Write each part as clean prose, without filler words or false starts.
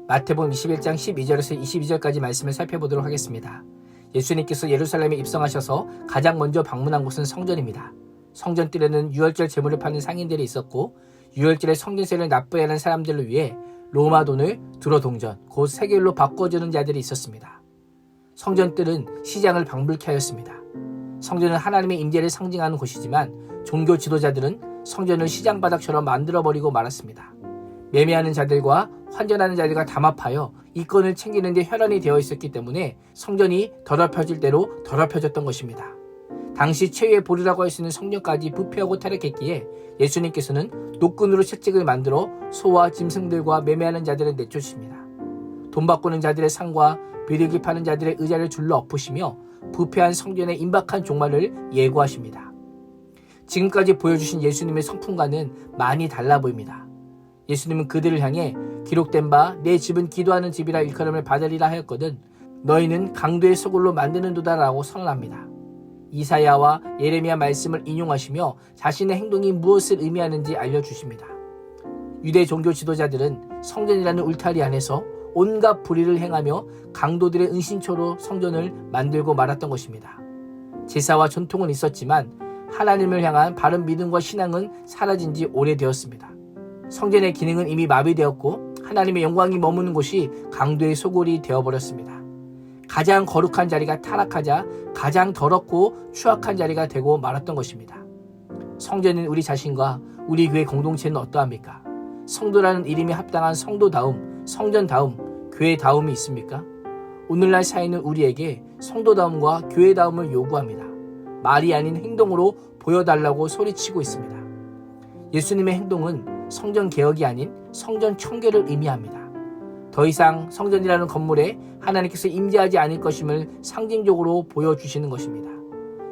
마태복음 21장 12절에서 22절까지 말씀을 살펴보도록 하겠습니다. 예수님께서 예루살렘에 입성하셔서 가장 먼저 방문한 곳은 성전입니다. 성전뜰에는 유월절 제물을 파는 상인들이 있었고 유월절에 성전세를 납부해야 하는 사람들을 위해 로마 돈을 두로 동전, 곧 세겔로 바꿔주는 자들이 있었습니다. 성전뜰은 시장을 방불케 하였습니다. 성전은 하나님의 임재를 상징하는 곳이지만 종교 지도자들은 성전을 시장 바닥처럼 만들어버리고 말았습니다. 매매하는 자들과 환전하는 자들과 담합하여 이권을 챙기는 데 혈안이 되어 있었기 때문에 성전이 더럽혀질 대로 더럽혀졌던 것입니다. 당시 최후의 보리라고 할 수 있는 성전까지 부패하고 타락했기에 예수님께서는 노끈으로 채찍을 만들어 소와 짐승들과 매매하는 자들을 내쫓으십니다. 돈 바꾸는 자들의 상과 비둘기 파는 자들의 의자를 줄로 엎으시며 부패한 성전의 임박한 종말을 예고하십니다. 지금까지 보여주신 예수님의 성품과는 많이 달라 보입니다. 예수님은 그들을 향해 기록된 바 내 집은 기도하는 집이라 일컬음을 받으리라 하였거든 너희는 강도의 소굴로 만드는도다 라고 선언합니다. 이사야와 예레미야 말씀을 인용하시며 자신의 행동이 무엇을 의미하는지 알려주십니다. 유대 종교 지도자들은 성전이라는 울타리 안에서 온갖 불의를 행하며 강도들의 은신처로 성전을 만들고 말았던 것입니다. 제사와 전통은 있었지만 하나님을 향한 바른 믿음과 신앙은 사라진 지 오래되었습니다. 성전의 기능은 이미 마비되었고 하나님의 영광이 머무는 곳이 강도의 소굴이 되어버렸습니다. 가장 거룩한 자리가 타락하자 가장 더럽고 추악한 자리가 되고 말았던 것입니다. 성전인 우리 자신과 우리 교회 공동체는 어떠합니까? 성도라는 이름이 합당한 성도다움, 성전다움, 교회다움이 있습니까? 오늘날 사회는 우리에게 성도다움과 교회다움을 요구합니다. 말이 아닌 행동으로 보여달라고 소리치고 있습니다. 예수님의 행동은 성전 개혁이 아닌 성전 청결을 의미합니다. 더 이상 성전이라는 건물에 하나님께서 임재하지 않을 것임을 상징적으로 보여주시는 것입니다.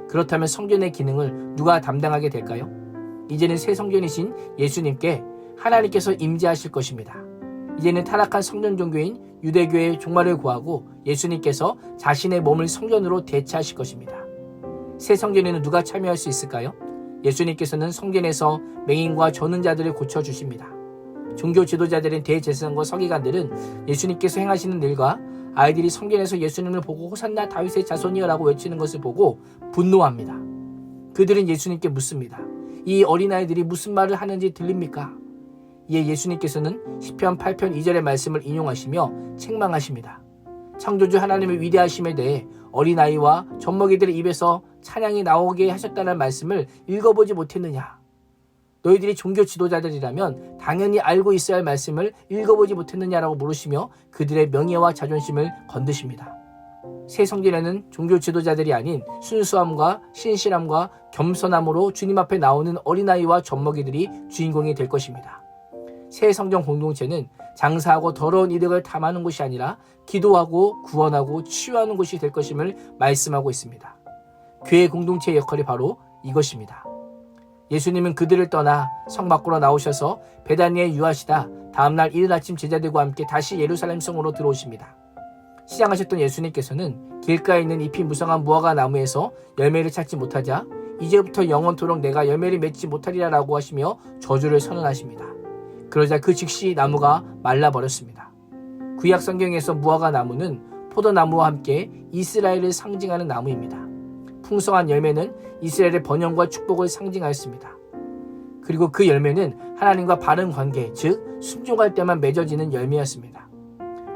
그렇다면 성전의 기능을 누가 담당하게 될까요? 이제는 새 성전이신 예수님께 하나님께서 임재하실 것입니다. 이제는 타락한 성전 종교인 유대교의 종말을 구하고 예수님께서 자신의 몸을 성전으로 대체하실 것입니다. 새 성전에는 누가 참여할 수 있을까요? 예수님께서는 성전에서 맹인과 저는 자들을 고쳐주십니다. 종교 지도자들인 대제사장과 서기관들은 예수님께서 행하시는 일과 아이들이 성전에서 예수님을 보고 호산나 다윗의 자손이여라고 외치는 것을 보고 분노합니다. 그들은 예수님께 묻습니다. 이 어린아이들이 무슨 말을 하는지 들립니까? 이에 예수님께서는 시편 8편 2절의 말씀을 인용하시며 책망하십니다. 창조주 하나님의 위대하심에 대해 어린아이와 젖먹이들의 입에서 찬양이 나오게 하셨다는 말씀을 읽어보지 못했느냐? 너희들이 종교 지도자들이라면 당연히 알고 있어야 할 말씀을 읽어보지 못했느냐라고 물으시며 그들의 명예와 자존심을 건드십니다. 새 성전에는 종교 지도자들이 아닌 순수함과 신실함과 겸손함으로 주님 앞에 나오는 어린아이와 젖먹이들이 주인공이 될 것입니다. 새 성전 공동체는 장사하고 더러운 이득을 탐하는 곳이 아니라 기도하고 구원하고 치유하는 곳이 될 것임을 말씀하고 있습니다. 교회 공동체의 역할이 바로 이것입니다. 예수님은 그들을 떠나 성 밖으로 나오셔서 베다니에 유하시다 다음날 이른 아침 제자들과 함께 다시 예루살렘 성으로 들어오십니다. 시장하셨던 예수님께서는 길가에 있는 잎이 무성한 무화과 나무에서 열매를 찾지 못하자 이제부터 영원토록 내가 열매를 맺지 못하리라 라고 하시며 저주를 선언하십니다. 그러자 그 즉시 나무가 말라버렸습니다. 구약 성경에서 무화과 나무는 포도나무와 함께 이스라엘을 상징하는 나무입니다. 풍성한 열매는 이스라엘의 번영과 축복을 상징하였습니다. 그리고 그 열매는 하나님과 바른 관계, 즉 순종할 때만 맺어지는 열매였습니다.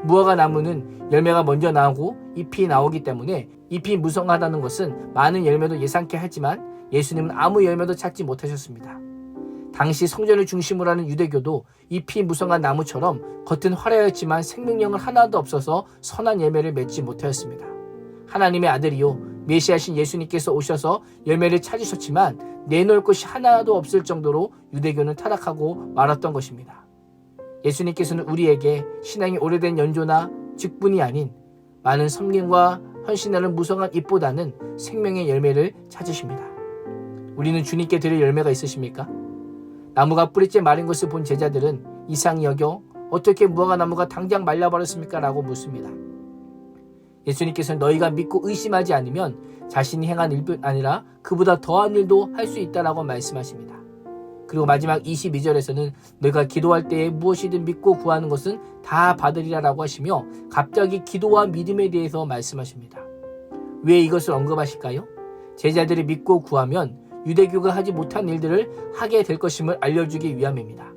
무화과 나무는 열매가 먼저 나오고 잎이 나오기 때문에 잎이 무성하다는 것은 많은 열매도 예상케 하지만 예수님은 아무 열매도 찾지 못하셨습니다. 당시 성전을 중심으로 하는 유대교도 잎이 무성한 나무처럼 겉은 화려했지만 생명력은 하나도 없어서 선한 열매를 맺지 못하였습니다. 하나님의 아들이요 메시아신 예수님께서 오셔서 열매를 찾으셨지만 내놓을 것이 하나도 없을 정도로 유대교는 타락하고 말았던 것입니다. 예수님께서는 우리에게 신앙이 오래된 연조나 직분이 아닌 많은 섬김과 헌신하는 무성한 잎보다는 생명의 열매를 찾으십니다. 우리는 주님께 드릴 열매가 있으십니까? 나무가 뿌리째 마른 것을 본 제자들은 이상히 여겨 어떻게 무화과 나무가 당장 말라버렸습니까? 라고 묻습니다. 예수님께서는 너희가 믿고 의심하지 않으면 자신이 행한 일뿐 아니라 그보다 더한 일도 할 수 있다라고 말씀하십니다. 그리고 마지막 22절에서는 너희가 기도할 때에 무엇이든 믿고 구하는 것은 다 받으리라 라고 하시며 갑자기 기도와 믿음에 대해서 말씀하십니다. 왜 이것을 언급하실까요? 제자들이 믿고 구하면 유대교가 하지 못한 일들을 하게 될 것임을 알려주기 위함입니다.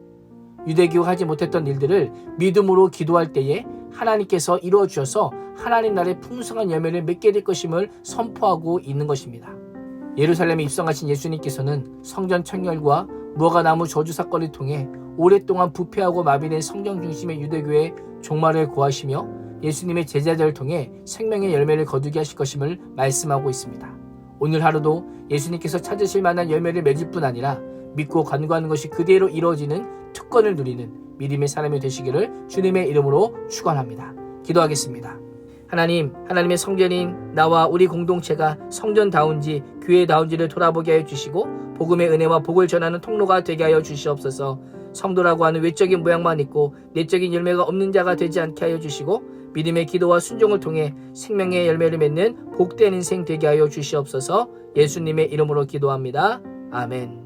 유대교가 하지 못했던 일들을 믿음으로 기도할 때에 하나님께서 이루어 주셔서 하나님 나라의 풍성한 열매를 맺게 될 것임을 선포하고 있는 것입니다. 예루살렘에 입성하신 예수님께서는 성전 청결과 무화과나무 저주 사건을 통해 오랫동안 부패하고 마비된 성전 중심의 유대교의 종말을 고하시며 예수님의 제자들을 통해 생명의 열매를 거두게 하실 것임을 말씀하고 있습니다. 오늘 하루도 예수님께서 찾으실 만한 열매를 맺을 뿐 아니라 믿고 간구하는 것이 그대로 이루어지는 특권을 누리는 믿음의 사람이 되시기를 주님의 이름으로 축원합니다. 기도하겠습니다. 하나님, 하나님의 성전인 나와 우리 공동체가 성전다운지 교회다운지를 돌아보게 하여 주시고 복음의 은혜와 복을 전하는 통로가 되게 하여 주시옵소서. 성도라고 하는 외적인 모양만 있고 내적인 열매가 없는 자가 되지 않게 하여 주시고 믿음의 기도와 순종을 통해 생명의 열매를 맺는 복된 인생 되게 하여 주시옵소서. 예수님의 이름으로 기도합니다. 아멘.